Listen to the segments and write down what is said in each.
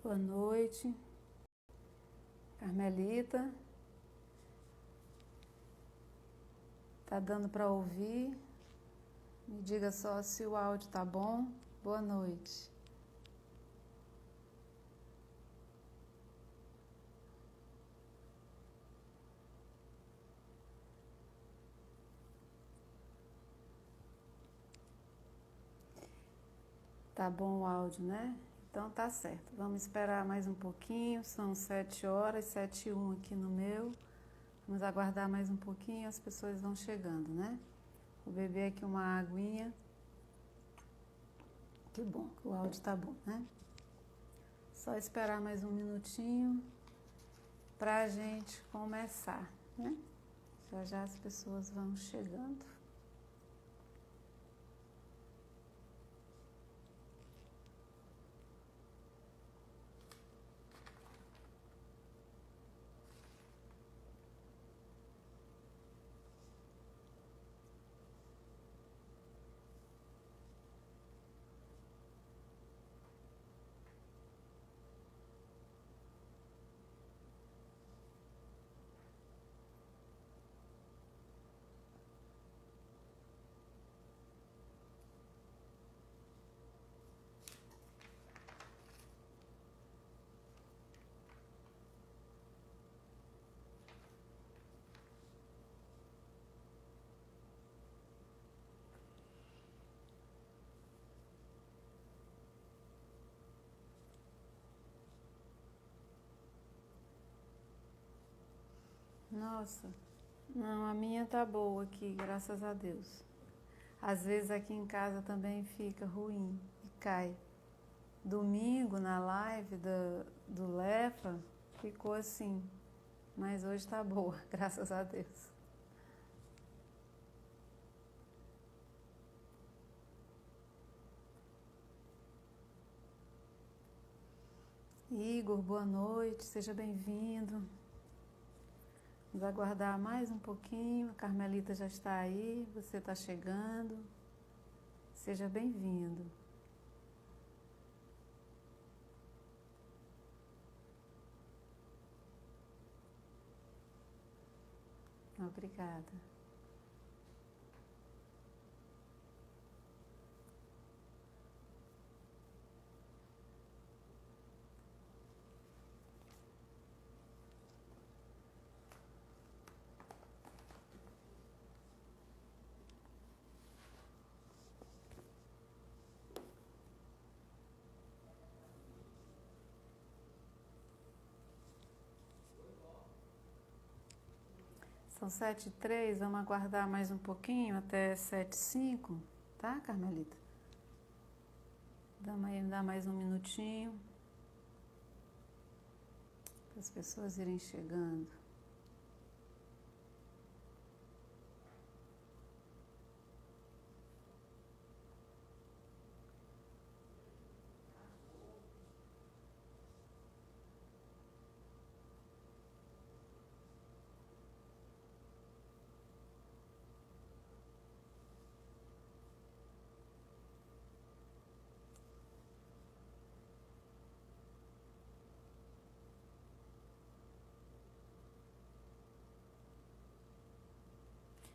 Boa noite, Carmelita. Tá dando para ouvir? Me diga só se o áudio tá bom. Boa noite. Tá bom o áudio, né? Então tá certo. Vamos esperar mais um pouquinho. São 7h, 7h01 aqui no meu. Vamos aguardar mais um pouquinho, as pessoas vão chegando, né? Vou beber aqui uma aguinha. Que bom, o áudio tá bom, né? Só esperar mais um minutinho pra gente começar, né? Já já as pessoas vão chegando. Nossa, não, a minha tá boa aqui, graças a Deus. Às vezes aqui em casa também fica ruim e cai. Domingo na live do Lefa ficou assim, mas hoje tá boa, graças a Deus. Igor, boa noite, seja bem-vindo. Vamos aguardar mais um pouquinho, a Carmelita já está aí, você está chegando. Seja bem-vindo. Obrigada. São 7h03, vamos aguardar mais um pouquinho, até 7h05, tá, Carmelita? Dá mais um minutinho, para as pessoas irem chegando.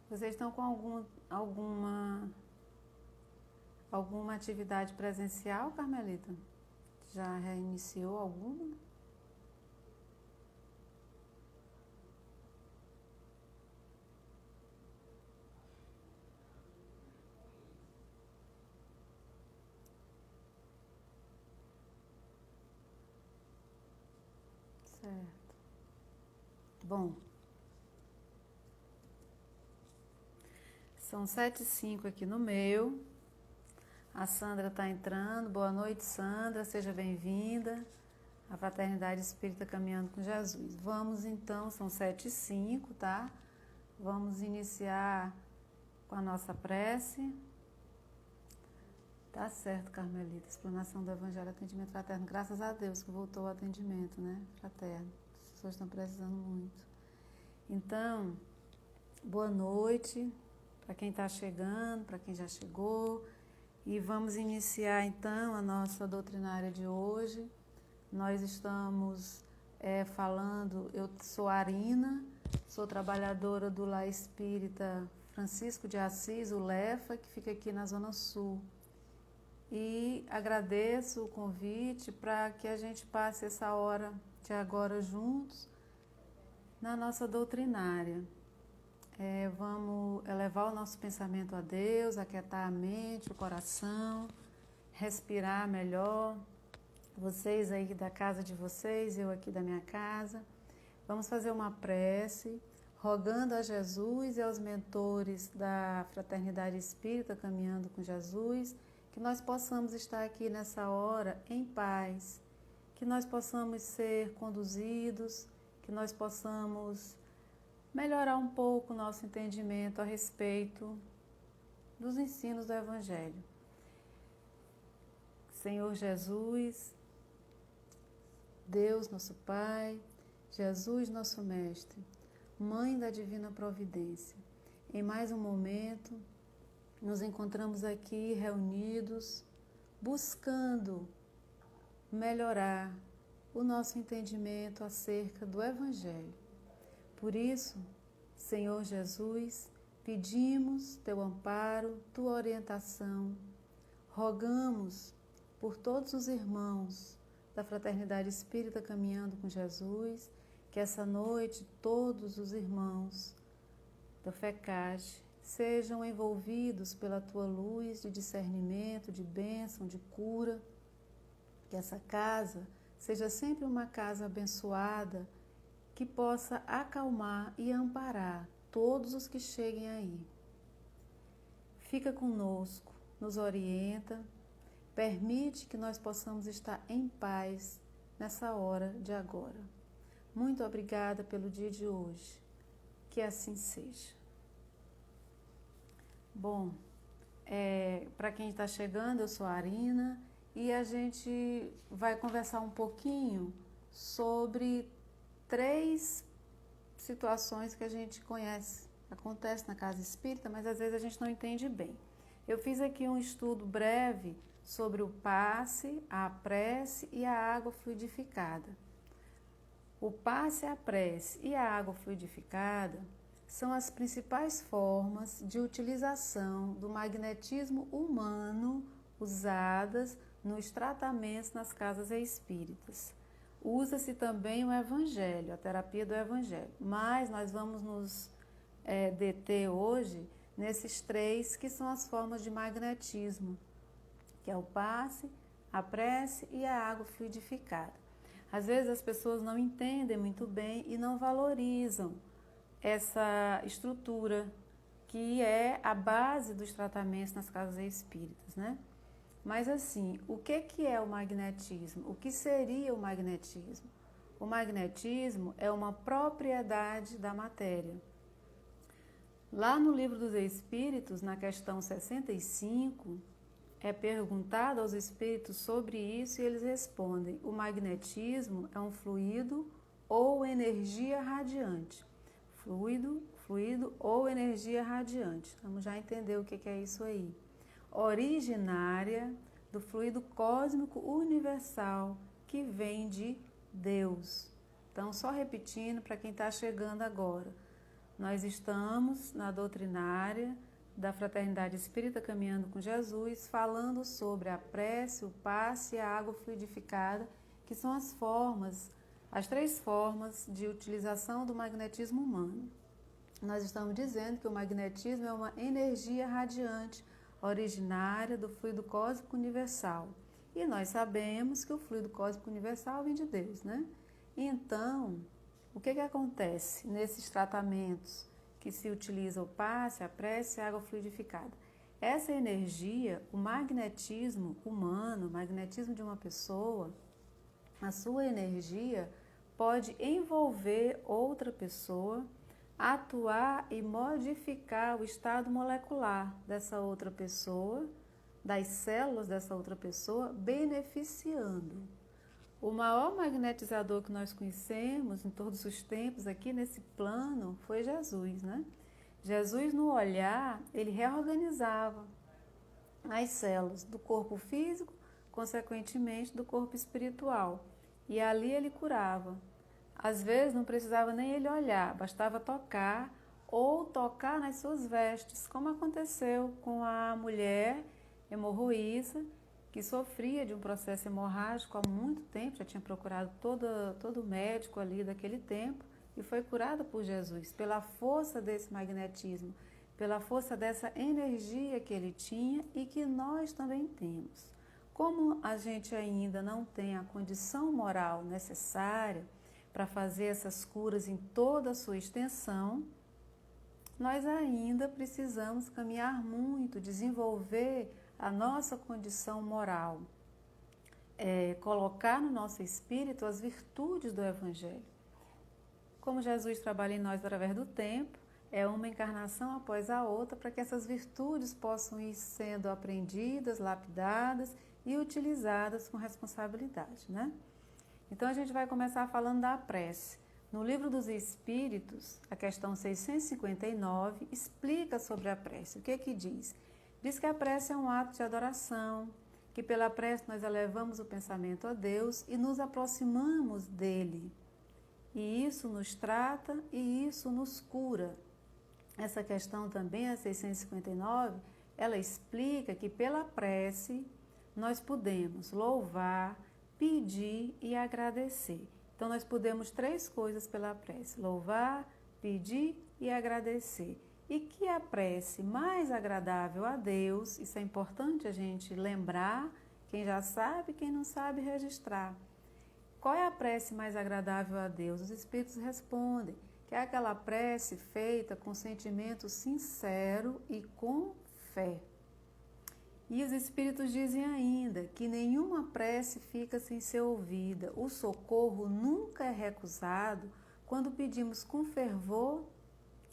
Vocês estão com alguma atividade presencial, Carmelita? Já reiniciou alguma? Certo. Bom, são 7h05 aqui no meu. A Sandra está entrando. Boa noite, Sandra. Seja bem-vinda. A Fraternidade Espírita Caminhando com Jesus. Vamos então, são 7h05, tá? Vamos iniciar com a nossa prece. Tá certo, Carmelita. Explanação do Evangelho, atendimento fraterno. Graças a Deus que voltou o atendimento, né? Fraterno. As pessoas estão precisando muito. Então, boa noite para quem está chegando, para quem já chegou. E vamos iniciar então a nossa doutrinária de hoje, Nós estamos falando, eu sou Arina, sou trabalhadora do Lar Espírita Francisco de Assis, o LEFA, que fica aqui na Zona Sul. E agradeço o convite para que a gente passe essa hora de agora juntos na nossa doutrinária. Vamos elevar o nosso pensamento a Deus, aquietar a mente, o coração, respirar melhor. Vocês aí da casa de vocês, eu aqui da minha casa. Vamos fazer uma prece, rogando a Jesus e aos mentores da Fraternidade Espírita Caminhando com Jesus, que nós possamos estar aqui nessa hora em paz, que nós possamos ser conduzidos, que nós possamos melhorar um pouco o nosso entendimento a respeito dos ensinos do Evangelho. Senhor Jesus, Deus nosso Pai, Jesus nosso Mestre, Mãe da Divina Providência, em mais um momento nos encontramos aqui reunidos, buscando melhorar o nosso entendimento acerca do Evangelho. Por isso, Senhor Jesus, pedimos Teu amparo, Tua orientação, rogamos por todos os irmãos da Fraternidade Espírita Caminhando com Jesus, que essa noite todos os irmãos da FECAD sejam envolvidos pela Tua luz de discernimento, de bênção, de cura, que essa casa seja sempre uma casa abençoada, que possa acalmar e amparar todos os que cheguem aí. Fica conosco, nos orienta, permite que nós possamos estar em paz nessa hora de agora. Muito obrigada pelo dia de hoje. Que assim seja. Bom, para quem está chegando, eu sou a Arina e a gente vai conversar um pouquinho sobre 3 situações que a gente conhece, acontece na casa espírita, mas às vezes a gente não entende bem. Eu fiz aqui um estudo breve sobre o passe, a prece e a água fluidificada. O passe, a prece e a água fluidificada são as principais formas de utilização do magnetismo humano usadas nos tratamentos nas casas espíritas. Usa-se também o Evangelho, a terapia do Evangelho, mas nós vamos nos deter hoje nesses 3 que são as formas de magnetismo, que é o passe, a prece e a água fluidificada. Às vezes as pessoas não entendem muito bem e não valorizam essa estrutura que é a base dos tratamentos nas casas espíritas, né? Mas assim, o que é o magnetismo? O que seria o magnetismo? O magnetismo é uma propriedade da matéria. Lá no Livro dos Espíritos, na questão 65, é perguntado aos espíritos sobre isso e eles respondem: o magnetismo é um fluido ou energia radiante. Fluido ou energia radiante. Vamos já entender o que é isso aí. Originária do fluido cósmico universal que vem de Deus. Então, só repetindo para quem está chegando agora. Nós estamos na doutrinária da Fraternidade Espírita Caminhando com Jesus, falando sobre a prece, o passe e a água fluidificada, que são as 3 formas de utilização do magnetismo humano. Nós estamos dizendo que o magnetismo é uma energia radiante, originária do fluido cósmico universal. E nós sabemos que o fluido cósmico universal vem de Deus, né? Então, o que acontece nesses tratamentos que se utiliza o passe, a prece e a água fluidificada? Essa energia, o magnetismo humano, o magnetismo de uma pessoa, a sua energia pode envolver outra pessoa, atuar e modificar o estado molecular dessa outra pessoa, das células dessa outra pessoa, beneficiando. O maior magnetizador que nós conhecemos em todos os tempos aqui nesse plano foi Jesus, né? Jesus, no olhar, ele reorganizava as células do corpo físico, consequentemente do corpo espiritual. e ali ele curava. Às vezes não precisava nem ele olhar, bastava tocar ou tocar nas suas vestes, como aconteceu com a mulher hemorroísa, que sofria de um processo hemorrágico há muito tempo, já tinha procurado todo médico ali daquele tempo, e foi curada por Jesus, pela força desse magnetismo, pela força dessa energia que ele tinha e que nós também temos. Como a gente ainda não tem a condição moral necessária para fazer essas curas em toda a sua extensão, nós ainda precisamos caminhar muito, desenvolver a nossa condição moral, colocar no nosso espírito as virtudes do Evangelho. Como Jesus trabalha em nós através do tempo, é uma encarnação após a outra para que essas virtudes possam ir sendo aprendidas, lapidadas e utilizadas com responsabilidade, né? Então a gente vai começar falando da prece. No Livro dos Espíritos, a questão 659 explica sobre a prece. O que que diz? Diz que a prece é um ato de adoração, que pela prece nós elevamos o pensamento a Deus e nos aproximamos dele. E isso nos trata e isso nos cura. Essa questão também, a 659, ela explica que pela prece nós podemos louvar, pedir e agradecer. Então nós podemos 3 coisas pela prece: louvar, pedir e agradecer. E que a prece mais agradável a Deus, isso é importante a gente lembrar, quem já sabe, quem não sabe registrar. Qual é a prece mais agradável a Deus? Os Espíritos respondem que é aquela prece feita com sentimento sincero e com fé. E os Espíritos dizem ainda que nenhuma prece fica sem ser ouvida. O socorro nunca é recusado quando pedimos com fervor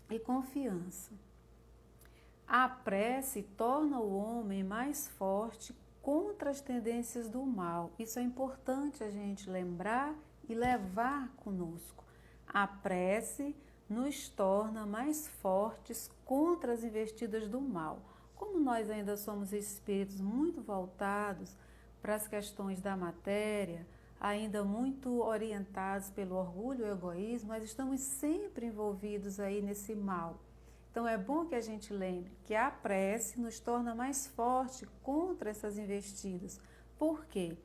e confiança. A prece torna o homem mais forte contra as tendências do mal. Isso é importante a gente lembrar e levar conosco. A prece nos torna mais fortes contra as investidas do mal. Como nós ainda somos espíritos muito voltados para as questões da matéria, ainda muito orientados pelo orgulho e egoísmo, nós estamos sempre envolvidos aí nesse mal. Então é bom que a gente lembre que a prece nos torna mais forte contra essas investidas. Por quê?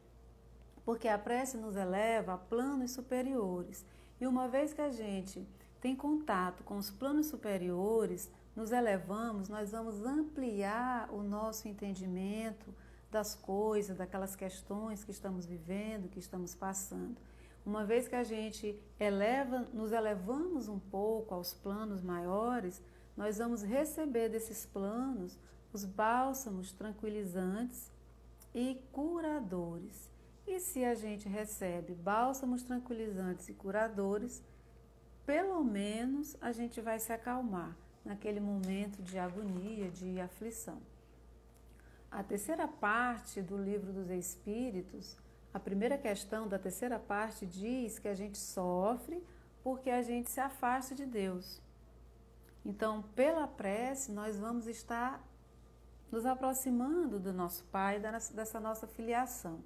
Porque a prece nos eleva a planos superiores. E uma vez que a gente tem contato com os planos superiores, nos elevamos, nós vamos ampliar o nosso entendimento das coisas, daquelas questões que estamos vivendo, que estamos passando. Uma vez que a gente nos elevamos um pouco aos planos maiores, nós vamos receber desses planos os bálsamos tranquilizantes e curadores. E se a gente recebe bálsamos tranquilizantes e curadores, pelo menos a gente vai se acalmar naquele momento de agonia, de aflição. A terceira parte do Livro dos Espíritos, a primeira questão da terceira parte diz que a gente sofre porque a gente se afasta de Deus. Então, pela prece, nós vamos estar nos aproximando do nosso Pai, dessa nossa filiação.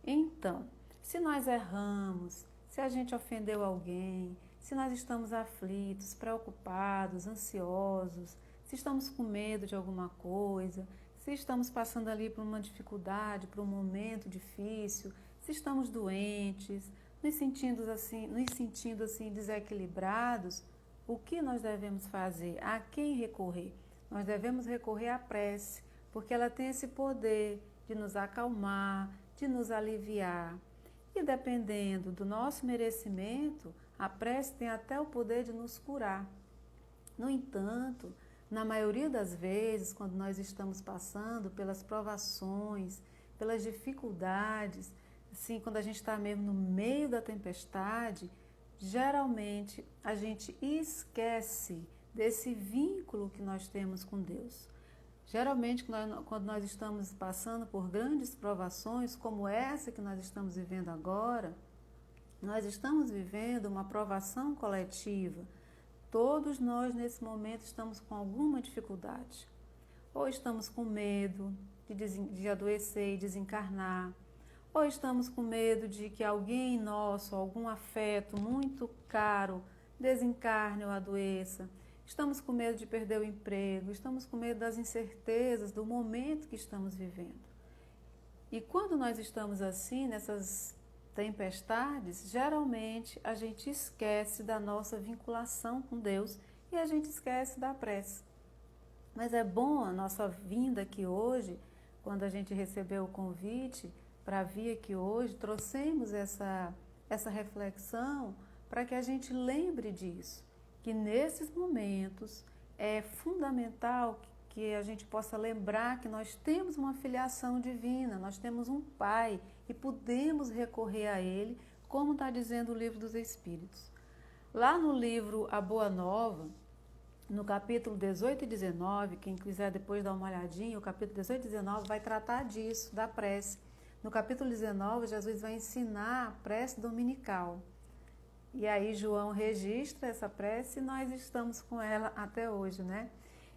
Então, se nós erramos, se a gente ofendeu alguém, se nós estamos aflitos, preocupados, ansiosos, se estamos com medo de alguma coisa, se estamos passando ali por uma dificuldade, por um momento difícil, se estamos doentes, nos sentindo assim desequilibrados, o que nós devemos fazer? A quem recorrer? Nós devemos recorrer à prece, porque ela tem esse poder de nos acalmar, de nos aliviar. E dependendo do nosso merecimento, a prece tem até o poder de nos curar. No entanto, na maioria das vezes, quando nós estamos passando pelas provações, pelas dificuldades, assim, quando a gente está mesmo no meio da tempestade, geralmente a gente esquece desse vínculo que nós temos com Deus. Geralmente, quando nós estamos passando por grandes provações, como essa que nós estamos vivendo agora, nós estamos vivendo uma provação coletiva. Todos nós, nesse momento, estamos com alguma dificuldade. Ou estamos com medo de adoecer e desencarnar, Ou estamos com medo de que alguém nosso, algum afeto muito caro, desencarne ou adoeça? Estamos com medo de perder o emprego? Estamos com medo das incertezas do momento que estamos vivendo? E quando nós estamos assim, nessas tempestades, geralmente a gente esquece da nossa vinculação com Deus e a gente esquece da prece. Mas é bom a nossa vinda aqui hoje, quando a gente recebeu o convite para vir aqui hoje, trouxemos essa reflexão para que a gente lembre disso, que nesses momentos é fundamental que a gente possa lembrar que nós temos uma filiação divina, nós temos um Pai e podemos recorrer a Ele, como está dizendo o Livro dos Espíritos. Lá no livro A Boa Nova, no capítulo 18 e 19, quem quiser depois dar uma olhadinha, o capítulo 18 e 19 vai tratar disso, da prece. No capítulo 19, Jesus vai ensinar a prece dominical. E aí João registra essa prece e nós estamos com ela até hoje, né?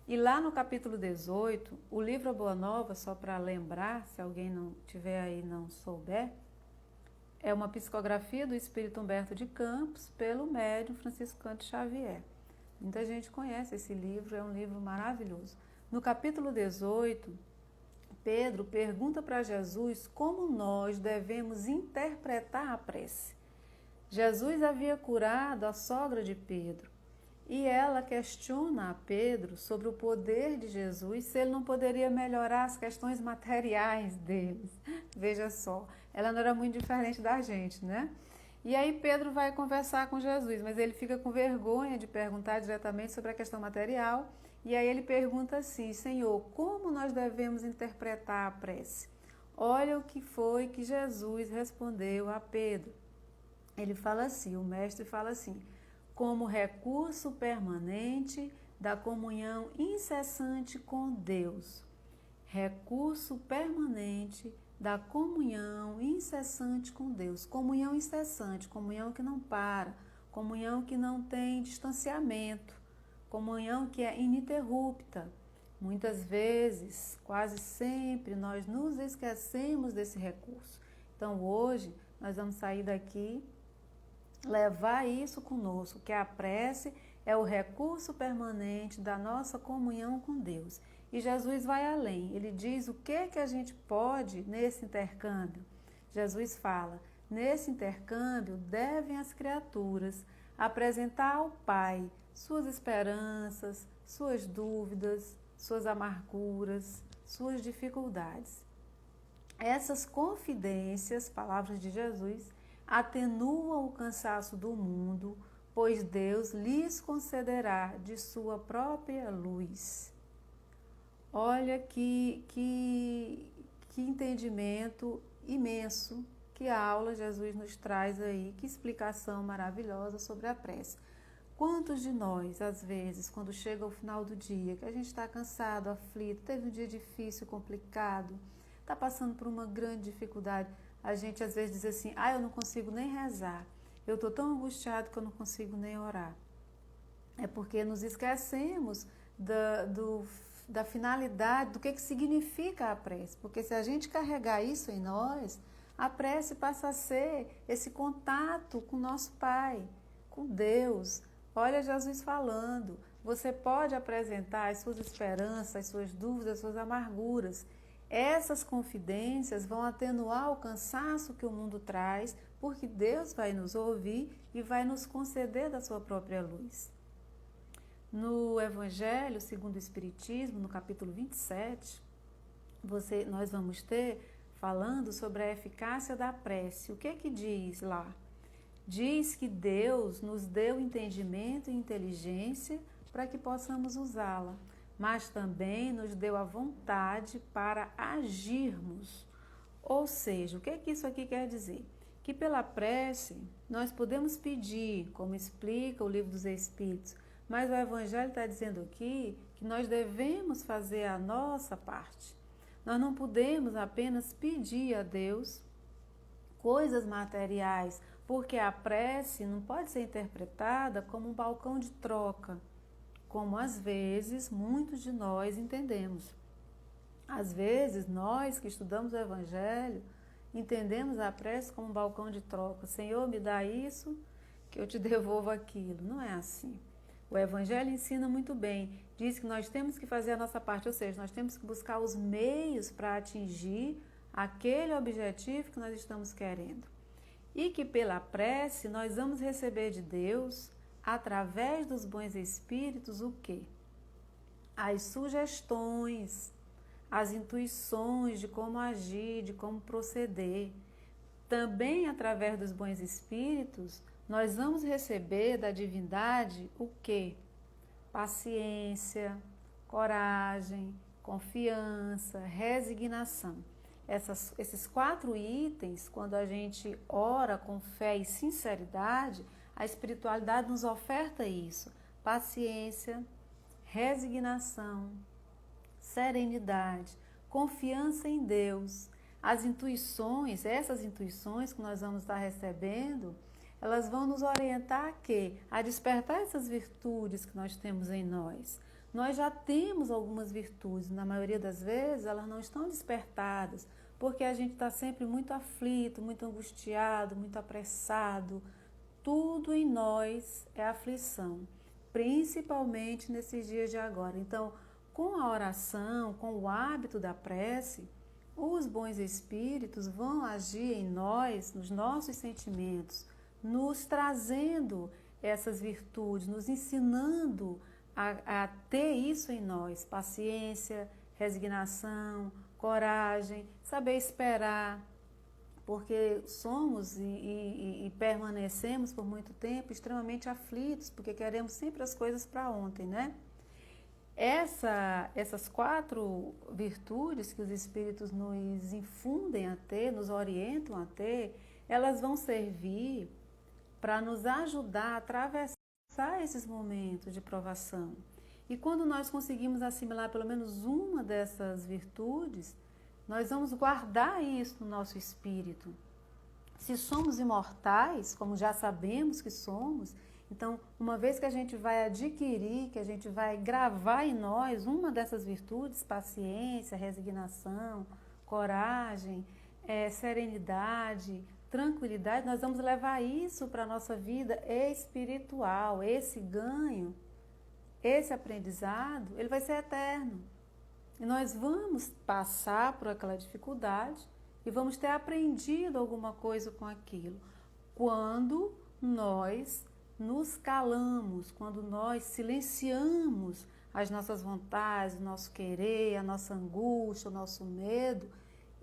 E lá no capítulo 18, o livro A Boa Nova, só para lembrar, se alguém não tiver aí não souber, é uma psicografia do Espírito Humberto de Campos pelo médium Franciscano de Xavier. Muita gente conhece esse livro, é um livro maravilhoso. No capítulo 18, Pedro pergunta para Jesus como nós devemos interpretar a prece. Jesus havia curado a sogra de Pedro e ela questiona a Pedro sobre o poder de Jesus, se ele não poderia melhorar as questões materiais deles. Veja só, ela não era muito diferente da gente, né? E aí Pedro vai conversar com Jesus, mas ele fica com vergonha de perguntar diretamente sobre a questão material. E aí ele pergunta assim: Senhor, como nós devemos interpretar a prece? Olha o que foi que Jesus respondeu a Pedro. Ele fala assim, o mestre fala assim: como recurso permanente da comunhão incessante com Deus. Recurso permanente da comunhão incessante com Deus. Comunhão incessante, comunhão que não para, comunhão que não tem distanciamento, comunhão que é ininterrupta. Muitas vezes, quase sempre, nós nos esquecemos desse recurso. Então hoje nós vamos sair daqui, levar isso conosco, que a prece é o recurso permanente da nossa comunhão com Deus. E Jesus vai além, ele diz o que a gente pode nesse intercâmbio. Jesus fala, nesse intercâmbio devem as criaturas apresentar ao Pai suas esperanças, suas dúvidas, suas amarguras, suas dificuldades. Essas confidências, palavras de Jesus, atenuam o cansaço do mundo, pois Deus lhes concederá de sua própria luz. Olha que entendimento imenso, que aula Jesus nos traz aí, que explicação maravilhosa sobre a prece. Quantos de nós, às vezes, quando chega o final do dia, que a gente está cansado, aflito, teve um dia difícil, complicado, está passando por uma grande dificuldade, a gente às vezes diz assim, eu não consigo nem rezar, eu estou tão angustiado que eu não consigo nem orar. É porque nos esquecemos da finalidade, do que significa a prece. Porque se a gente carregar isso em nós, a prece passa a ser esse contato com o nosso Pai, com Deus. Olha Jesus falando, você pode apresentar as suas esperanças, as suas dúvidas, as suas amarguras. Essas confidências vão atenuar o cansaço que o mundo traz, porque Deus vai nos ouvir e vai nos conceder da sua própria luz. No Evangelho segundo o Espiritismo, no capítulo 27, nós vamos ter falando sobre a eficácia da prece. O que diz lá? Diz que Deus nos deu entendimento e inteligência para que possamos usá-la, mas também nos deu a vontade para agirmos. Ou seja, o que isso aqui quer dizer? Que pela prece nós podemos pedir, como explica o Livro dos Espíritos, mas o Evangelho está dizendo aqui que nós devemos fazer a nossa parte. Nós não podemos apenas pedir a Deus coisas materiais, porque a prece não pode ser interpretada como um balcão de troca, como às vezes muitos de nós entendemos. Às vezes nós que estudamos o Evangelho entendemos a prece como um balcão de troca. Senhor, me dá isso, que eu te devolvo aquilo. Não é assim. O Evangelho ensina muito bem. Diz que nós temos que fazer a nossa parte, ou seja, nós temos que buscar os meios para atingir aquele objetivo que nós estamos querendo. E que pela prece nós vamos receber de Deus, através dos bons espíritos, o quê? As sugestões, as intuições de como agir, de como proceder. Também através dos bons espíritos, nós vamos receber da divindade o quê? Paciência, coragem, confiança, resignação. Esses 4 itens, quando a gente ora com fé e sinceridade, a espiritualidade nos oferta isso: paciência, resignação, serenidade, confiança em Deus. As intuições, essas intuições que nós vamos estar recebendo, elas vão nos orientar a quê? A despertar essas virtudes que nós temos em nós. Nós já temos algumas virtudes, na maioria das vezes elas não estão despertadas, porque a gente está sempre muito aflito, muito angustiado, muito apressado. Tudo em nós é aflição, principalmente nesses dias de agora. Então, com a oração, com o hábito da prece, os bons espíritos vão agir em nós, nos nossos sentimentos, nos trazendo essas virtudes, nos ensinando a ter isso em nós: paciência, resignação, coragem, saber esperar, porque somos e permanecemos por muito tempo extremamente aflitos, porque queremos sempre as coisas para ontem, né? Essas 4 virtudes que os espíritos nos infundem a ter, nos orientam a ter, elas vão servir para nos ajudar a atravessar esses momentos de provação. E quando nós conseguimos assimilar pelo menos uma dessas virtudes, nós vamos guardar isso no nosso espírito. Se somos imortais, como já sabemos que somos, então, uma vez que a gente vai adquirir, que a gente vai gravar em nós uma dessas virtudes, paciência, resignação, coragem, serenidade, tranquilidade, nós vamos levar isso para a nossa vida espiritual. Esse ganho, esse aprendizado, ele vai ser eterno. E nós vamos passar por aquela dificuldade e vamos ter aprendido alguma coisa com aquilo. Quando nós nos calamos, quando nós silenciamos as nossas vontades, o nosso querer, a nossa angústia, o nosso medo,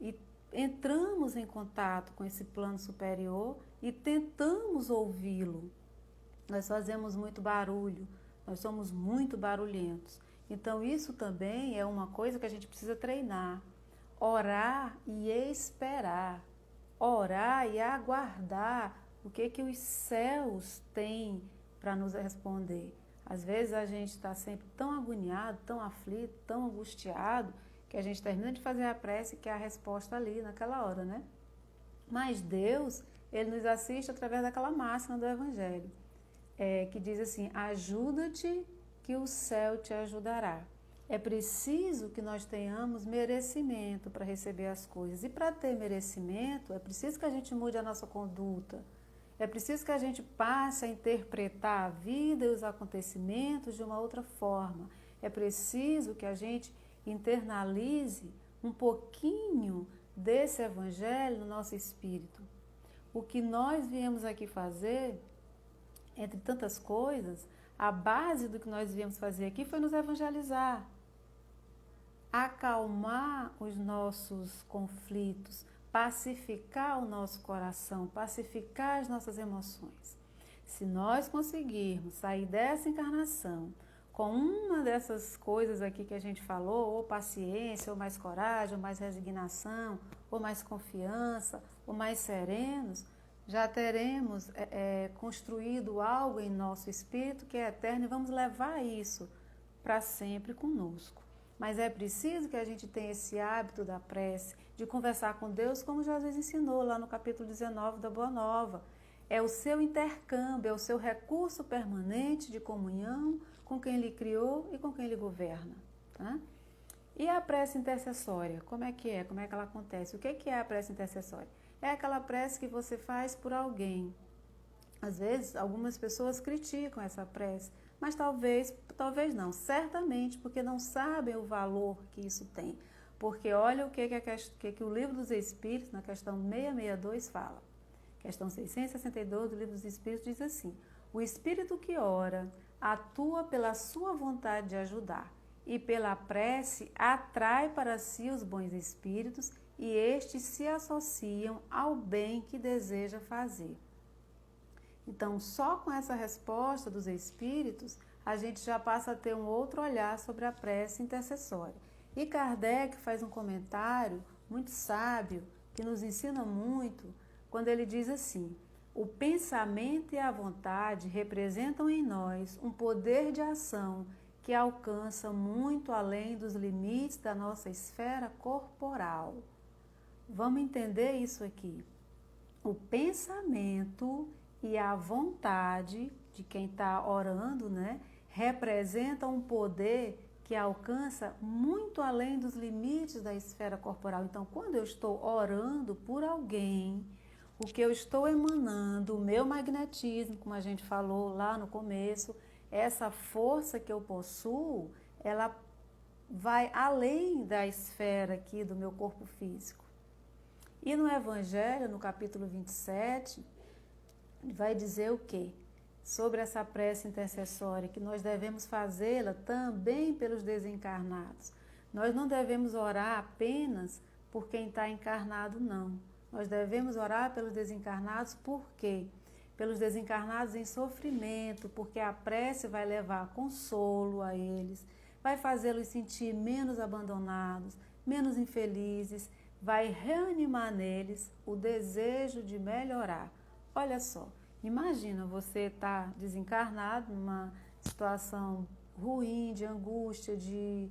e entramos em contato com esse plano superior e tentamos ouvi-lo. Nós fazemos muito barulho, nós somos muito barulhentos. Então isso também é uma coisa que a gente precisa treinar. Orar e esperar. Orar e aguardar o que os céus têm para nos responder. Às vezes a gente está sempre tão agoniado, tão aflito, tão angustiado, que a gente termina de fazer a prece e quer a resposta ali, naquela hora, né? Mas Deus, Ele nos assiste através daquela máxima do Evangelho, que diz assim: ajuda-te que o céu te ajudará. É preciso que nós tenhamos merecimento para receber as coisas. E para ter merecimento, é preciso que a gente mude a nossa conduta. É preciso que a gente passe a interpretar a vida e os acontecimentos de uma outra forma. É preciso que a gente internalize um pouquinho desse Evangelho no nosso espírito. O que nós viemos aqui fazer, entre tantas coisas, a base do que nós viemos fazer aqui foi nos evangelizar, acalmar os nossos conflitos, pacificar o nosso coração, pacificar as nossas emoções. Se nós conseguirmos sair dessa encarnação com uma dessas coisas aqui que a gente falou, ou paciência, ou mais coragem, ou mais resignação, ou mais confiança, ou mais serenos, já teremos construído algo em nosso espírito que é eterno e vamos levar isso para sempre conosco. Mas é preciso que a gente tenha esse hábito da prece, de conversar com Deus, como Jesus ensinou lá no capítulo 19 da Boa Nova. É o seu intercâmbio, é o seu recurso permanente de comunhão com quem Ele criou e com quem Ele governa. Tá? E a prece intercessória, como é que é? Como é que ela acontece? O que é a prece intercessória? É aquela prece que você faz por alguém. Às vezes, algumas pessoas criticam essa prece, mas talvez não, certamente, porque não sabem o valor que isso tem. Porque olha o que o Livro dos Espíritos, na questão 662, fala. Questão 662 do Livro dos Espíritos diz assim: o espírito que ora atua pela sua vontade de ajudar e pela prece atrai para si os bons espíritos e estes se associam ao bem que deseja fazer. Então, só com essa resposta dos espíritos, a gente já passa a ter um outro olhar sobre a prece intercessória. E Kardec faz um comentário muito sábio, que nos ensina muito, quando ele diz assim: o pensamento e a vontade representam em nós um poder de ação que alcança muito além dos limites da nossa esfera corporal. Vamos entender isso aqui. O pensamento e a vontade de quem está orando, né, representam um poder que alcança muito além dos limites da esfera corporal. Então, quando eu estou orando por alguém, o que eu estou emanando, o meu magnetismo, como a gente falou lá no começo, essa força que eu possuo, ela vai além da esfera aqui do meu corpo físico. E no Evangelho, no capítulo 27, vai dizer o quê? Sobre essa prece intercessória, que nós devemos fazê-la também pelos desencarnados. Nós não devemos orar apenas por quem está encarnado, não. Nós devemos orar pelos desencarnados, por quê? Pelos desencarnados em sofrimento, porque a prece vai levar consolo a eles, vai fazê-los sentir menos abandonados, menos infelizes, vai reanimar neles o desejo de melhorar. Olha só, imagina você estar desencarnado numa situação ruim, de angústia, de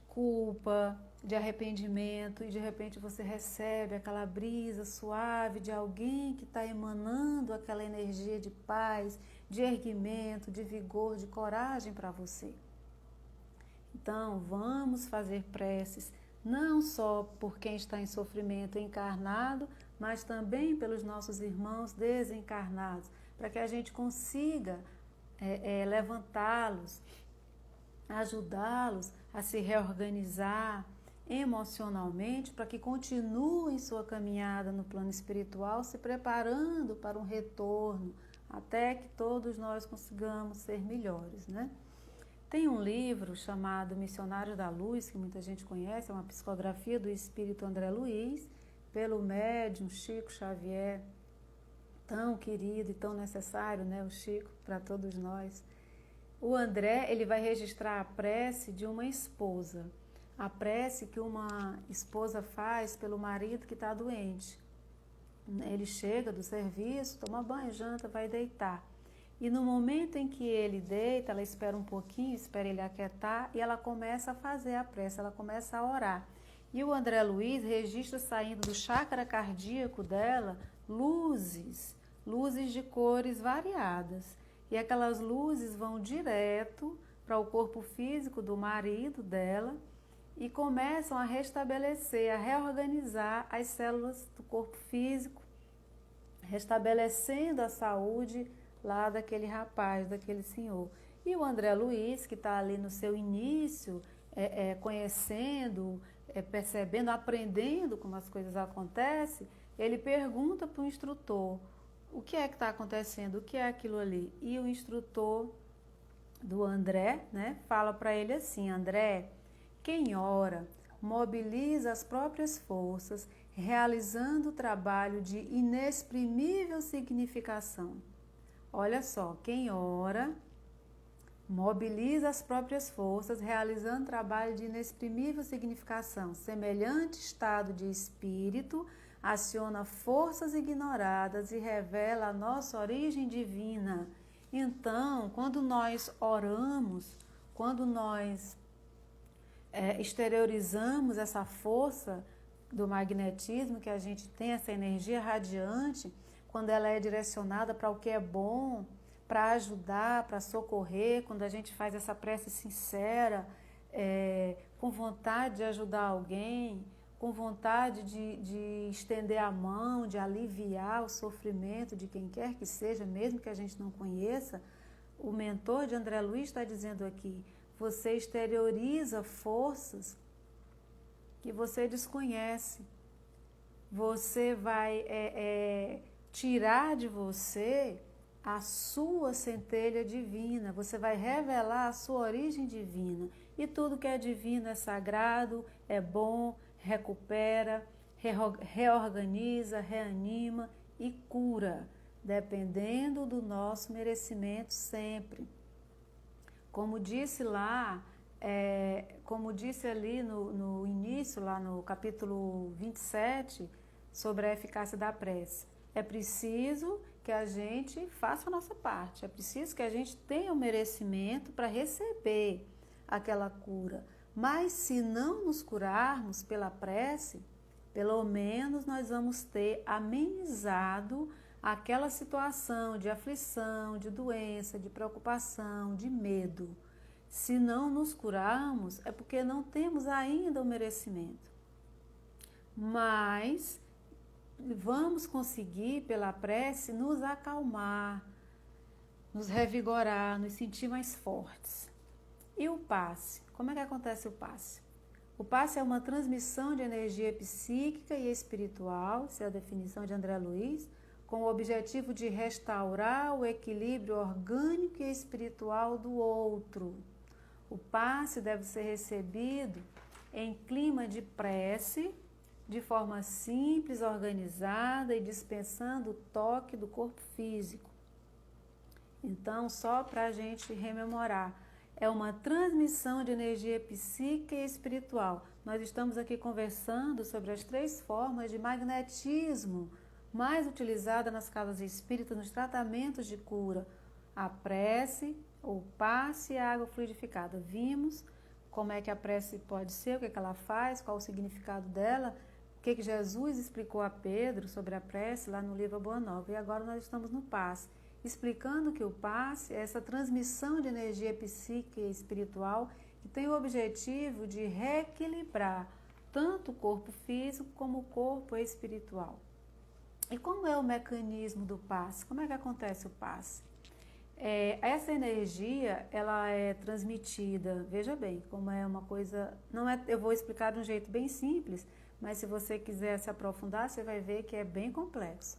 culpa, de arrependimento, e de repente você recebe aquela brisa suave de alguém que está emanando aquela energia de paz, de erguimento, de vigor, de coragem para você. Então, vamos fazer preces, não só por quem está em sofrimento encarnado, mas também pelos nossos irmãos desencarnados, para que a gente consiga levantá-los, ajudá-los a se reorganizar emocionalmente, para que continuem sua caminhada no plano espiritual, se preparando para um retorno, até que todos nós consigamos ser melhores, né? Tem um livro chamado Missionários da Luz, que muita gente conhece, é uma psicografia do espírito André Luiz, pelo médium Chico Xavier, tão querido e tão necessário, né, o Chico, para todos nós. O André, ele vai registrar a prece de uma esposa, a prece que uma esposa faz pelo marido que está doente. Ele chega do serviço, toma banho, janta, vai deitar. E no momento em que ele deita, ela espera um pouquinho, espera ele aquietar e ela começa a fazer a prece, ela começa a orar. E o André Luiz registra saindo do chakra cardíaco dela luzes de cores variadas. E aquelas luzes vão direto para o corpo físico do marido dela e começam a restabelecer, a reorganizar as células do corpo físico, restabelecendo a saúde lá daquele rapaz, daquele senhor. E o André Luiz, que está ali no seu início, conhecendo, percebendo, aprendendo como as coisas acontecem, ele pergunta para o instrutor: o que é que está acontecendo? O que é aquilo ali? E o instrutor do André, né, fala para ele assim: André, quem ora mobiliza as próprias forças, realizando o trabalho de inexprimível significação. Olha só, quem ora mobiliza as próprias forças, realizando trabalho de inexprimível significação. Semelhante estado de espírito aciona forças ignoradas e revela a nossa origem divina. Então, quando nós oramos, quando nós exteriorizamos essa força do magnetismo, que a gente tem essa energia radiante, quando ela é direcionada para o que é bom, para ajudar, para socorrer, quando a gente faz essa prece sincera, com vontade de ajudar alguém, com vontade de estender a mão, de aliviar o sofrimento de quem quer que seja, mesmo que a gente não conheça, o mentor de André Luiz está dizendo aqui, você exterioriza forças que você desconhece. Você vai tirar de você a sua centelha divina, você vai revelar a sua origem divina. E tudo que é divino é sagrado, é bom, recupera, reorganiza, reanima e cura, dependendo do nosso merecimento sempre. Como disse lá, como disse ali no início, lá no capítulo 27, sobre a eficácia da prece, é preciso que a gente faça a nossa parte, é preciso que a gente tenha o merecimento para receber aquela cura. Mas se não nos curarmos pela prece, pelo menos nós vamos ter amenizado aquela situação de aflição, de doença, de preocupação, de medo. Se não nos curarmos, é porque não temos ainda o merecimento. Mas vamos conseguir, pela prece, nos acalmar, nos revigorar, nos sentir mais fortes. E o passe? Como é que acontece o passe? O passe é uma transmissão de energia psíquica e espiritual, essa é a definição de André Luiz, com o objetivo de restaurar o equilíbrio orgânico e espiritual do outro. O passe deve ser recebido em clima de prece, de forma simples, organizada e dispensando o toque do corpo físico. Então, só para a gente rememorar, é uma transmissão de energia psíquica e espiritual. Nós estamos aqui conversando sobre as 3 formas de magnetismo mais utilizada nas casas espíritas, nos tratamentos de cura: a prece, o passe e a água fluidificada. Vimos como é que a prece pode ser, o que ela faz, qual o significado dela, o que Jesus explicou a Pedro sobre a prece lá no livro A Boa Nova. E agora nós estamos no passe, explicando que o passe é essa transmissão de energia psíquica e espiritual que tem o objetivo de reequilibrar tanto o corpo físico como o corpo espiritual. E como é o mecanismo do passe? Como é que acontece o passe? Essa energia, ela é transmitida, veja bem, como é uma coisa, não é, eu vou explicar de um jeito bem simples, mas se você quiser se aprofundar, você vai ver que é bem complexo.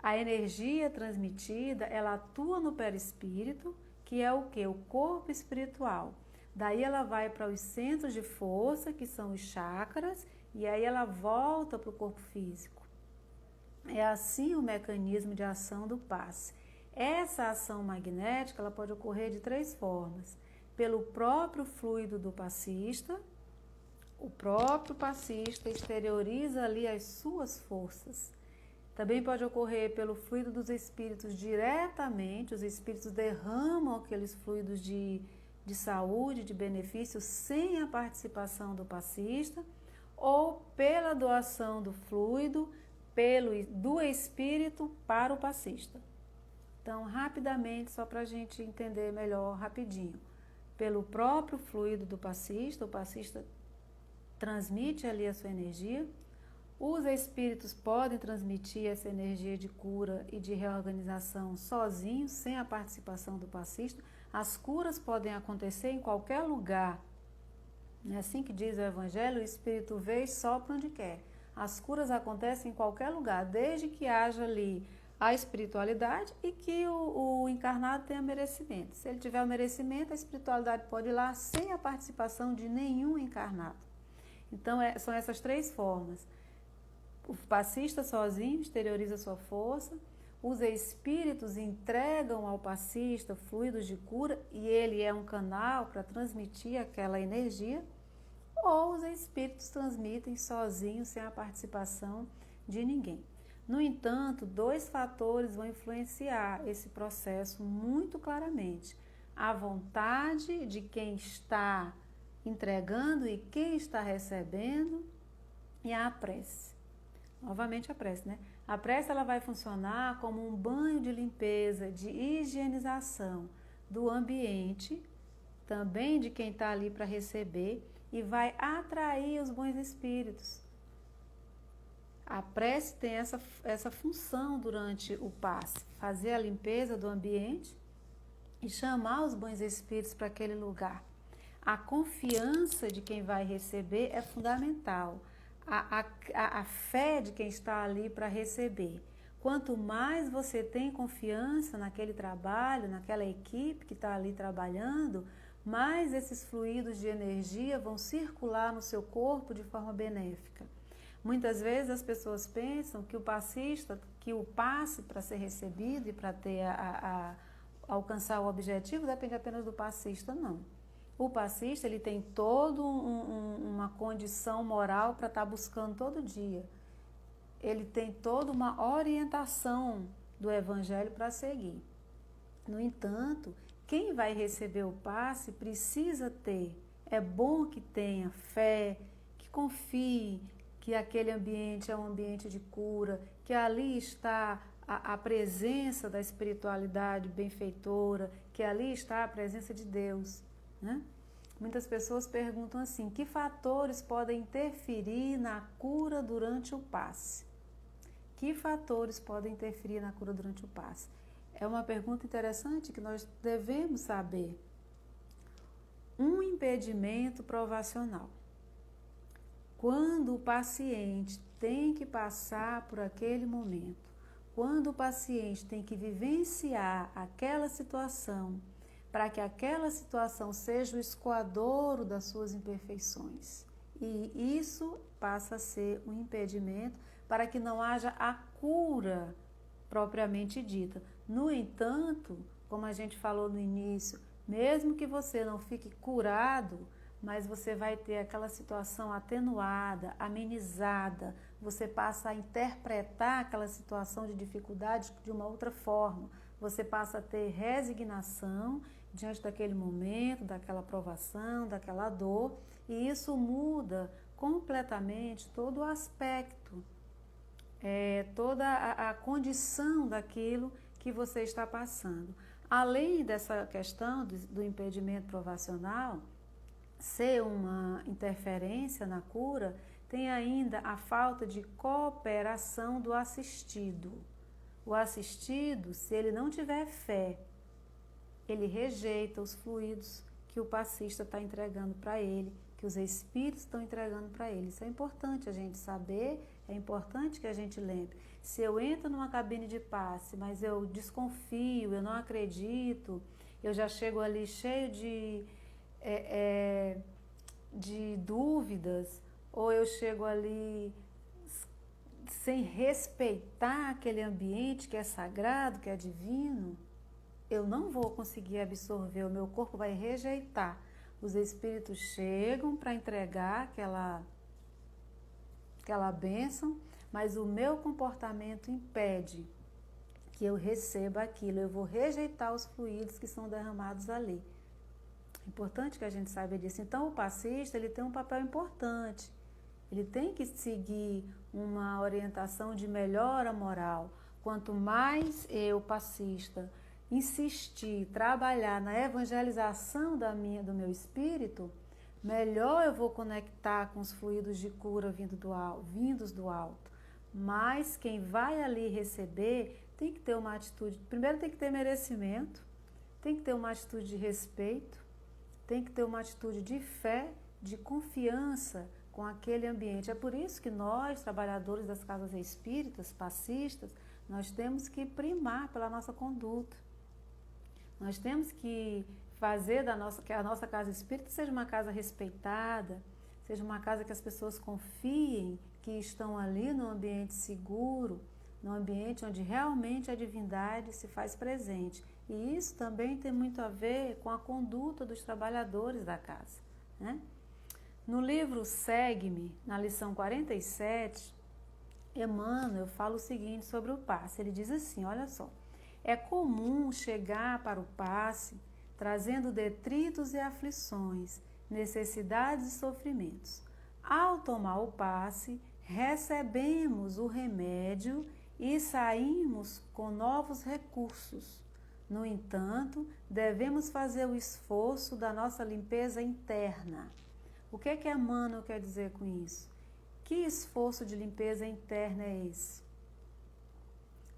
A energia transmitida, ela atua no perispírito, que é o quê? O corpo espiritual. Daí ela vai para os centros de força, que são os chakras, e aí ela volta para o corpo físico. É assim o mecanismo de ação do passe. Essa ação magnética, ela pode ocorrer de 3 formas. Pelo próprio fluido do passista, o próprio passista exterioriza ali as suas forças. Também pode ocorrer pelo fluido dos espíritos diretamente, os espíritos derramam aqueles fluidos de saúde, de benefício, sem a participação do passista, ou pela doação do fluido do espírito para o passista. Então, rapidamente, só para a gente entender melhor, rapidinho. Pelo próprio fluido do passista, o passista transmite ali a sua energia. Os espíritos podem transmitir essa energia de cura e de reorganização sozinhos, sem a participação do passista. As curas podem acontecer em qualquer lugar. É assim que diz o Evangelho, o Espírito vê e sopra onde quer. As curas acontecem em qualquer lugar, desde que haja ali a espiritualidade e que o encarnado tenha merecimento. Se ele tiver o merecimento, a espiritualidade pode ir lá sem a participação de nenhum encarnado. Então, são essas 3 formas. O passista sozinho exterioriza sua força, os espíritos entregam ao passista fluidos de cura e ele é um canal para transmitir aquela energia, ou os espíritos transmitem sozinhos, sem a participação de ninguém. No entanto, 2 fatores vão influenciar esse processo muito claramente: a vontade de quem está entregando e quem está recebendo, e a prece. Novamente a prece, né? A prece, ela vai funcionar como um banho de limpeza, de higienização do ambiente, também de quem está ali para receber e vai atrair os bons espíritos. A prece tem essa função durante o passe, fazer a limpeza do ambiente e chamar os bons espíritos para aquele lugar. A confiança de quem vai receber é fundamental. A fé de quem está ali para receber. Quanto mais você tem confiança naquele trabalho, naquela equipe que está ali trabalhando, mais esses fluidos de energia vão circular no seu corpo de forma benéfica. Muitas vezes as pessoas pensam que o passista, que o passe para ser recebido e para ter alcançar o objetivo depende apenas do passista, não. O passista, ele tem toda uma condição moral para estar buscando todo dia. Ele tem toda uma orientação do evangelho para seguir. No entanto, quem vai receber o passe precisa ter, é bom que tenha fé, que confie que aquele ambiente é um ambiente de cura, que ali está a presença da espiritualidade benfeitora, que ali está a presença de Deus, né? Muitas pessoas perguntam assim, que fatores podem interferir na cura durante o passe? Que fatores podem interferir na cura durante o passe? É uma pergunta interessante que nós devemos saber. Um impedimento provacional. Quando o paciente tem que passar por aquele momento, quando o paciente tem que vivenciar aquela situação, para que aquela situação seja o escoadouro das suas imperfeições. E isso passa a ser um impedimento para que não haja a cura propriamente dita. No entanto, como a gente falou no início, mesmo que você não fique curado, mas você vai ter aquela situação atenuada, amenizada, você passa a interpretar aquela situação de dificuldade de uma outra forma, você passa a ter resignação diante daquele momento, daquela provação, daquela dor, e isso muda completamente todo o aspecto, toda a condição daquilo que você está passando. Além dessa questão do impedimento provacional ser uma interferência na cura, tem ainda a falta de cooperação do assistido. O assistido, se ele não tiver fé, ele rejeita os fluidos que o passista está entregando para ele, que os espíritos estão entregando para ele. Isso é importante a gente saber, é importante que a gente lembre. Se eu entro numa cabine de passe, mas eu desconfio, eu não acredito, eu já chego ali cheio de dúvidas, ou eu chego ali sem respeitar aquele ambiente que é sagrado, que é divino, eu não vou conseguir absorver, o meu corpo vai rejeitar. Os espíritos chegam para entregar aquela bênção, mas o meu comportamento impede que eu receba aquilo, eu vou rejeitar os fluidos que são derramados ali. É importante que a gente saiba disso. Então, o passista, ele tem um papel importante. Ele tem que seguir uma orientação de melhora moral. Quanto mais eu, passista, insistir, trabalhar na evangelização do meu espírito, melhor eu vou conectar com os fluidos de cura vindos do alto. Mas quem vai ali receber tem que ter uma atitude, primeiro tem que ter merecimento, tem que ter uma atitude de respeito, tem que ter uma atitude de fé, de confiança com aquele ambiente. É por isso que nós, trabalhadores das casas espíritas, passistas, nós temos que primar pela nossa conduta. Nós temos que fazer que a nossa casa espírita seja uma casa respeitada, seja uma casa que as pessoas confiem que estão ali num ambiente seguro, num ambiente onde realmente a divindade se faz presente. E isso também tem muito a ver com a conduta dos trabalhadores da casa, né? No livro Segue-me, na lição 47, Emmanuel fala o seguinte sobre o passe. Ele diz assim, olha só, é comum chegar para o passe trazendo detritos e aflições, necessidades e sofrimentos. Ao tomar o passe, recebemos o remédio e saímos com novos recursos, No entanto, devemos fazer o esforço da nossa limpeza interna. O que é que Emmanuel quer dizer com isso? Que esforço de limpeza interna é esse?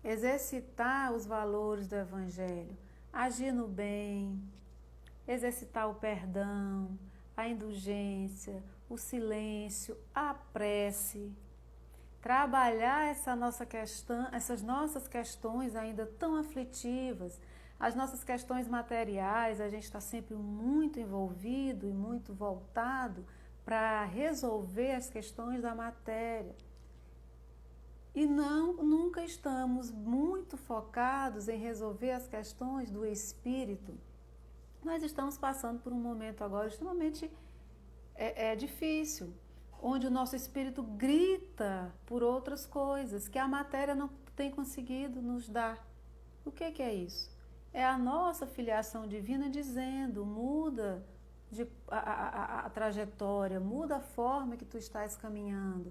Exercitar os valores do Evangelho, agir no bem, exercitar o perdão, a indulgência, o silêncio, a prece, trabalhar essas nossas questões ainda tão aflitivas, as nossas questões materiais, a gente está sempre muito envolvido e muito voltado para resolver as questões da matéria. E nunca estamos muito focados em resolver as questões do espírito. Nós estamos passando por um momento agora extremamente difícil, onde o nosso espírito grita por outras coisas que a matéria não tem conseguido nos dar. O que é isso? É a nossa filiação divina dizendo, muda a trajetória, muda a forma que tu estás caminhando,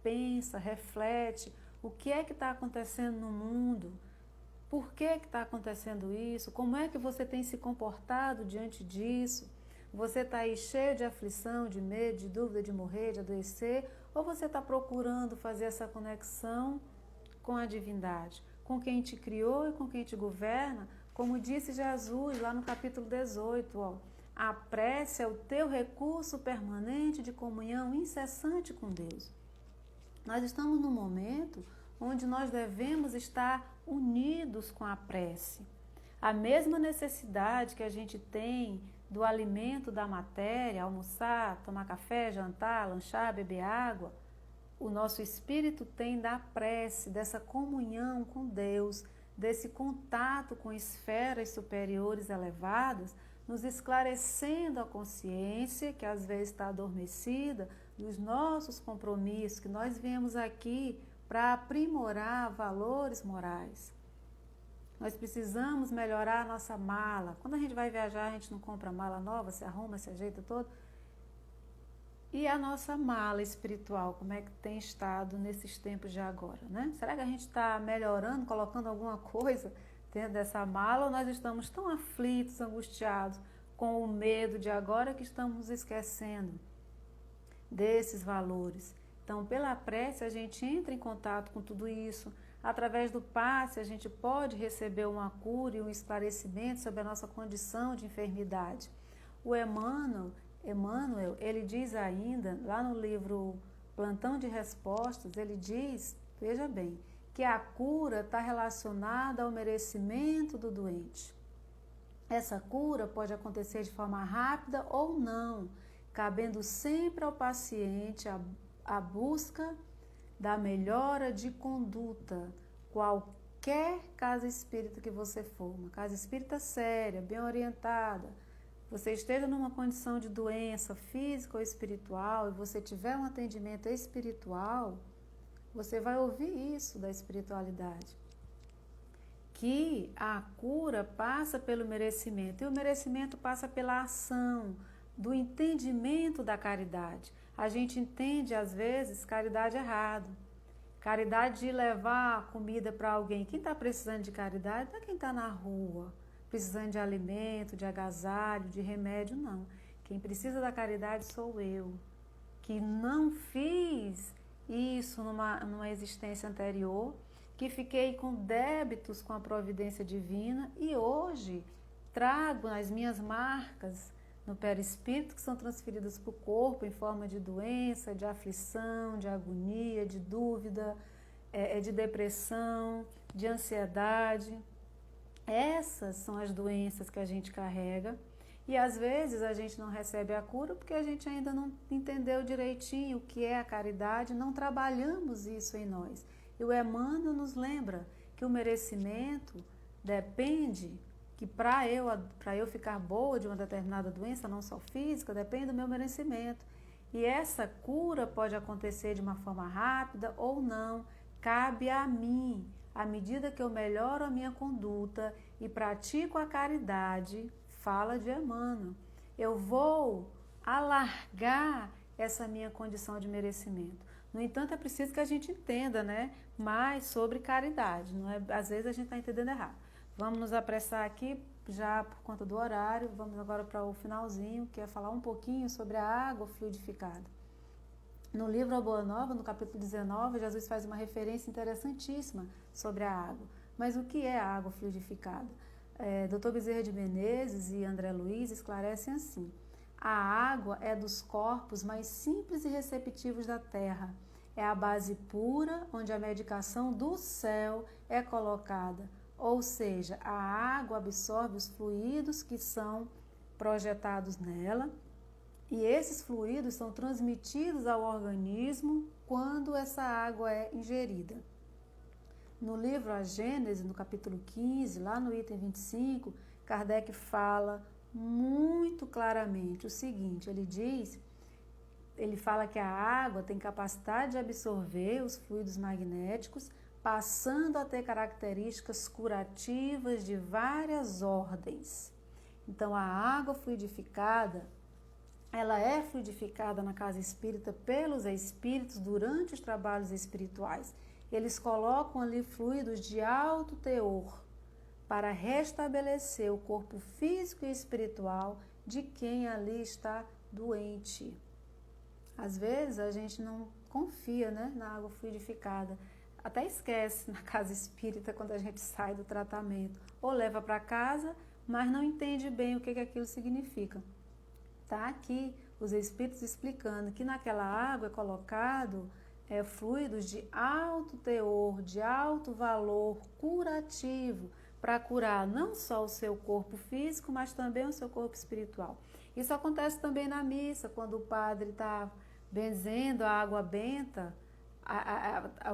pensa, reflete, o que é que está acontecendo no mundo, por que está acontecendo isso, como é que você tem se comportado diante disso, você está aí cheio de aflição, de medo, de dúvida, de morrer, de adoecer, ou você está procurando fazer essa conexão com a divindade, com quem te criou e com quem te governa, como disse Jesus lá no capítulo 18, ó, a prece é o teu recurso permanente de comunhão incessante com Deus. Nós estamos num momento onde nós devemos estar unidos com a prece. A mesma necessidade que a gente tem do alimento da matéria, almoçar, tomar café, jantar, lanchar, beber água, o nosso espírito tem da prece, dessa comunhão com Deus, desse contato com esferas superiores elevadas, nos esclarecendo a consciência, que às vezes está adormecida, dos nossos compromissos, que nós viemos aqui para aprimorar valores morais. Nós precisamos melhorar a nossa mala. Quando a gente vai viajar, a gente não compra mala nova, se arruma, se ajeita todo. E a nossa mala espiritual, como é que tem estado nesses tempos de agora, né? Será que a gente está melhorando, colocando alguma coisa dentro dessa mala, ou nós estamos tão aflitos, angustiados com o medo de agora que estamos esquecendo desses valores? Então, pela prece, a gente entra em contato com tudo isso. Através do passe, a gente pode receber uma cura e um esclarecimento sobre a nossa condição de enfermidade. O Emmanuel, ele diz ainda, lá no livro Plantão de Respostas, ele diz, veja bem, que a cura está relacionada ao merecimento do doente. Essa cura pode acontecer de forma rápida ou não, cabendo sempre ao paciente a busca da melhora de conduta, qualquer casa espírita que você for, uma casa espírita séria, bem orientada, você esteja numa condição de doença física ou espiritual e você tiver um atendimento espiritual, você vai ouvir isso da espiritualidade, que a cura passa pelo merecimento, e o merecimento passa pela ação, do entendimento da caridade. A gente entende, às vezes, caridade errado. Caridade de levar comida para alguém. Quem está precisando de caridade não é quem está na rua, precisando de alimento, de agasalho, de remédio, não. Quem precisa da caridade sou eu, que não fiz isso numa existência anterior, que fiquei com débitos com a providência divina e hoje trago as minhas marcas no perispírito, que são transferidas para o corpo em forma de doença, de aflição, de agonia, de dúvida, de depressão, de ansiedade. Essas são as doenças que a gente carrega e às vezes a gente não recebe a cura porque a gente ainda não entendeu direitinho o que é a caridade, não trabalhamos isso em nós. E o Emmanuel nos lembra que o merecimento depende, que para eu ficar boa de uma determinada doença, não só física, depende do meu merecimento. E essa cura pode acontecer de uma forma rápida ou não, cabe a mim. À medida que eu melhoro a minha conduta e pratico a caridade, fala de Emmanuel, eu vou alargar essa minha condição de merecimento. No entanto, é preciso que a gente entenda, né, mais sobre caridade. Não é, às vezes a gente está entendendo errado. Vamos nos apressar aqui, já por conta do horário. Vamos agora para o finalzinho, que é falar um pouquinho sobre a água fluidificada. No livro A Boa Nova, no capítulo 19, Jesus faz uma referência interessantíssima sobre a água. Mas o que é a água fluidificada? Dr. Bezerra de Menezes e André Luiz esclarecem assim: a água é dos corpos mais simples e receptivos da terra. É a base pura onde a medicação do céu é colocada. Ou seja, a água absorve os fluidos que são projetados nela, e esses fluidos são transmitidos ao organismo quando essa água é ingerida. No livro A Gênese, no capítulo 15, lá no item 25, Kardec fala muito claramente o seguinte: ele fala que a água tem capacidade de absorver os fluidos magnéticos, passando a ter características curativas de várias ordens. Então, a água fluidificada, ela é fluidificada na casa espírita pelos espíritos durante os trabalhos espirituais. Eles colocam ali fluidos de alto teor para restabelecer o corpo físico e espiritual de quem ali está doente. Às vezes a gente não confia, né, na água fluidificada, até esquece na casa espírita quando a gente sai do tratamento, ou leva para casa, mas não entende bem o que aquilo significa. Está aqui os espíritos explicando que naquela água é colocado fluidos de alto teor, de alto valor curativo, para curar não só o seu corpo físico, mas também o seu corpo espiritual. Isso acontece também na missa, quando o padre está benzendo a água benta,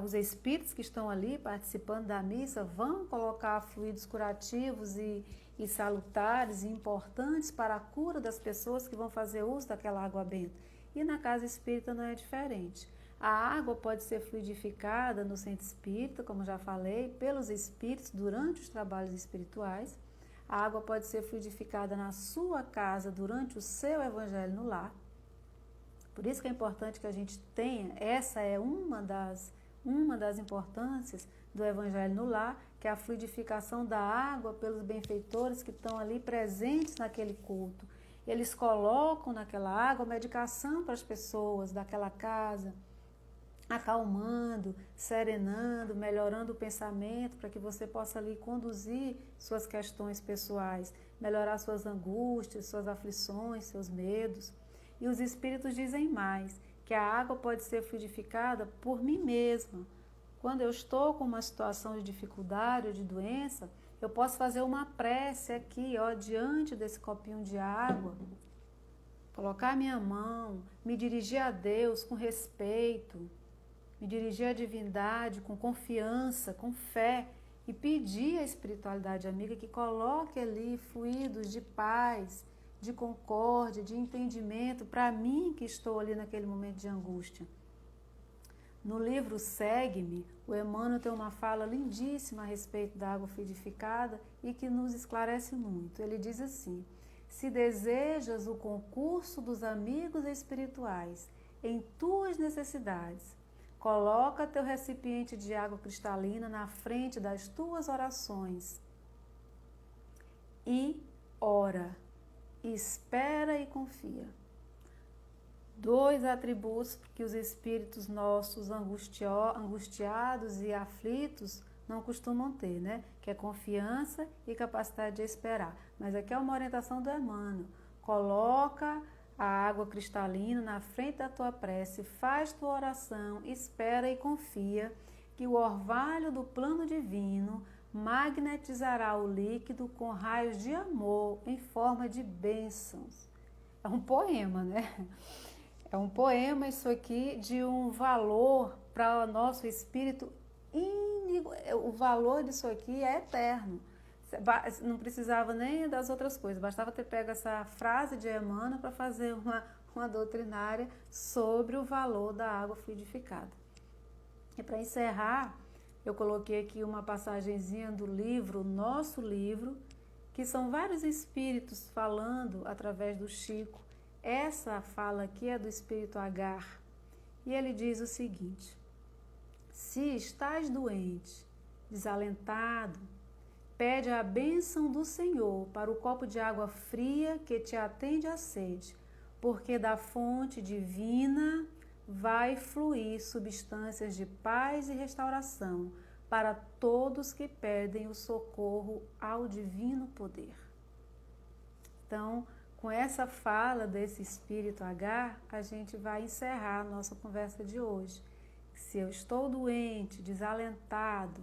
os espíritos que estão ali participando da missa vão colocar fluidos curativos e salutares e importantes para a cura das pessoas que vão fazer uso daquela água benta. E na casa espírita não é diferente. A água pode ser fluidificada no centro espírita, como já falei, pelos espíritos durante os trabalhos espirituais. A água pode ser fluidificada na sua casa durante o seu evangelho no lar. Por isso que é importante que a gente tenha, essa é uma das importâncias do evangelho no lar, que é a fluidificação da água pelos benfeitores que estão ali presentes naquele culto. Eles colocam naquela água medicação para as pessoas daquela casa, acalmando, serenando, melhorando o pensamento para que você possa ali conduzir suas questões pessoais, melhorar suas angústias, suas aflições, seus medos. E os espíritos dizem mais, que a água pode ser fluidificada por mim mesma. Quando eu estou com uma situação de dificuldade ou de doença, eu posso fazer uma prece aqui, ó, diante desse copinho de água, colocar a minha mão, me dirigir a Deus com respeito, me dirigir à divindade com confiança, com fé, e pedir à espiritualidade amiga que coloque ali fluidos de paz, de concórdia, de entendimento para mim que estou ali naquele momento de angústia. No livro Segue-me, o Emmanuel tem uma fala lindíssima a respeito da água fluidificada e que nos esclarece muito. Ele diz assim: se desejas o concurso dos amigos espirituais em tuas necessidades, coloca teu recipiente de água cristalina na frente das tuas orações e ora, espera e confia. 2 atributos que os espíritos nossos angustiados e aflitos não costumam ter, né? Que é confiança e capacidade de esperar. Mas aqui é uma orientação do Emmanuel. Coloca a água cristalina na frente da tua prece, faz tua oração, espera e confia que o orvalho do plano divino magnetizará o líquido com raios de amor em forma de bênçãos. É um poema, né? É um poema isso aqui de um valor para o nosso espírito, o valor disso aqui é eterno. Não precisava nem das outras coisas, bastava ter pego essa frase de Emmanuel para fazer uma doutrinária sobre o valor da água fluidificada. E para encerrar, eu coloquei aqui uma passagenzinha do livro, nosso livro, que são vários espíritos falando através do Chico. Essa fala aqui é do espírito Agar, e ele diz o seguinte: se estás doente, desalentado, pede a bênção do Senhor para o copo de água fria que te atende à sede, porque da fonte divina vai fluir substâncias de paz e restauração para todos que pedem o socorro ao divino poder. Então, com essa fala desse Espírito H, a gente vai encerrar a nossa conversa de hoje. Se eu estou doente, desalentado,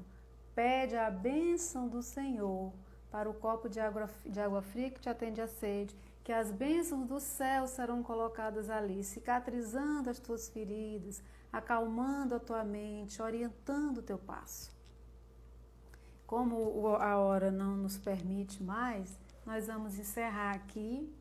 pede a bênção do Senhor para o copo de água fria que te atende à sede, que as bênçãos do céu serão colocadas ali, cicatrizando as tuas feridas, acalmando a tua mente, orientando o teu passo. Como a hora não nos permite mais, nós vamos encerrar aqui.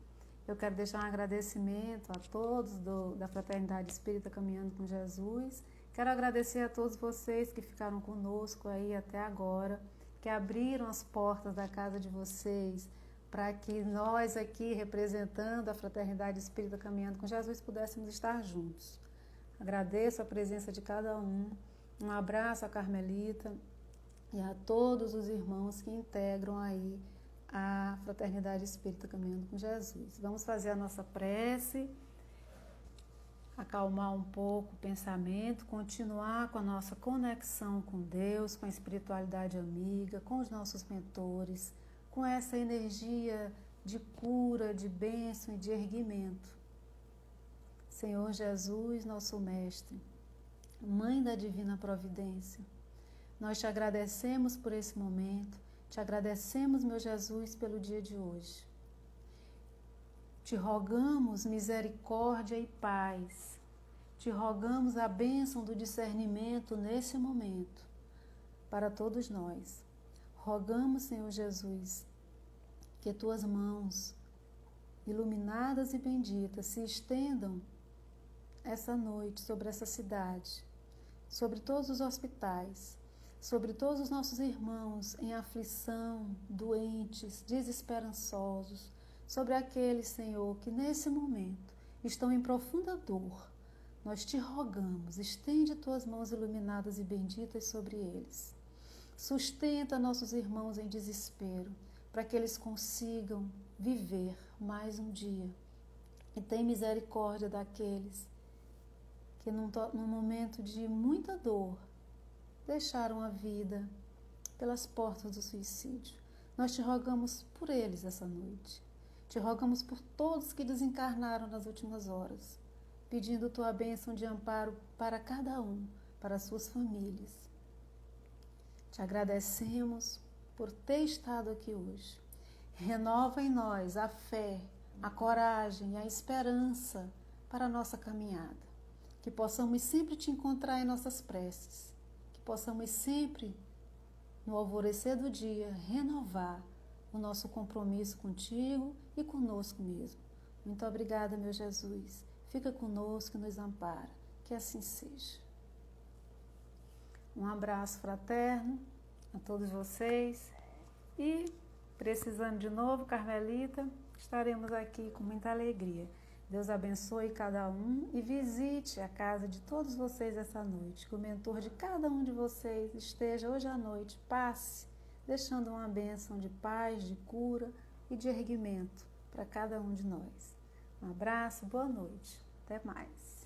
Eu quero deixar um agradecimento a todos da Fraternidade Espírita Caminhando com Jesus. Quero agradecer a todos vocês que ficaram conosco aí até agora, que abriram as portas da casa de vocês, para que nós aqui, representando a Fraternidade Espírita Caminhando com Jesus, pudéssemos estar juntos. Agradeço a presença de cada um. Um abraço a Carmelita e a todos os irmãos que integram aí a Fraternidade Espírita Caminhando com Jesus. Vamos fazer a nossa prece, acalmar um pouco o pensamento, continuar com a nossa conexão com Deus, com a espiritualidade amiga, com os nossos mentores, com essa energia de cura, de bênção e de erguimento. Senhor Jesus, nosso Mestre, Mãe da Divina Providência, nós te agradecemos por esse momento, te agradecemos, meu Jesus, pelo dia de hoje. Te rogamos misericórdia e paz. Te rogamos a bênção do discernimento nesse momento, para todos nós. Rogamos, Senhor Jesus, que tuas mãos, iluminadas e benditas, se estendam essa noite sobre essa cidade, sobre todos os hospitais, sobre todos os nossos irmãos em aflição, doentes, desesperançosos, sobre aqueles, Senhor, que nesse momento estão em profunda dor. Nós te rogamos, estende tuas mãos iluminadas e benditas sobre eles. Sustenta nossos irmãos em desespero, para que eles consigam viver mais um dia. E tem misericórdia daqueles que num momento de muita dor deixaram a vida pelas portas do suicídio. Nós te rogamos por eles essa noite. Te rogamos por todos que desencarnaram nas últimas horas, pedindo tua bênção de amparo para cada um, para as suas famílias. Te agradecemos por ter estado aqui hoje. Renova em nós a fé, a coragem e a esperança para a nossa caminhada. Que possamos sempre te encontrar em nossas preces. Que possamos sempre, no alvorecer do dia, renovar o nosso compromisso contigo e conosco mesmo. Muito obrigada, meu Jesus. Fica conosco e nos ampara. Que assim seja. Um abraço fraterno a todos vocês. E, precisando de novo, Carmelita, estaremos aqui com muita alegria. Deus abençoe cada um e visite a casa de todos vocês essa noite. Que o mentor de cada um de vocês esteja hoje à noite, passe, deixando uma bênção de paz, de cura e de erguimento para cada um de nós. Um abraço, boa noite. Até mais.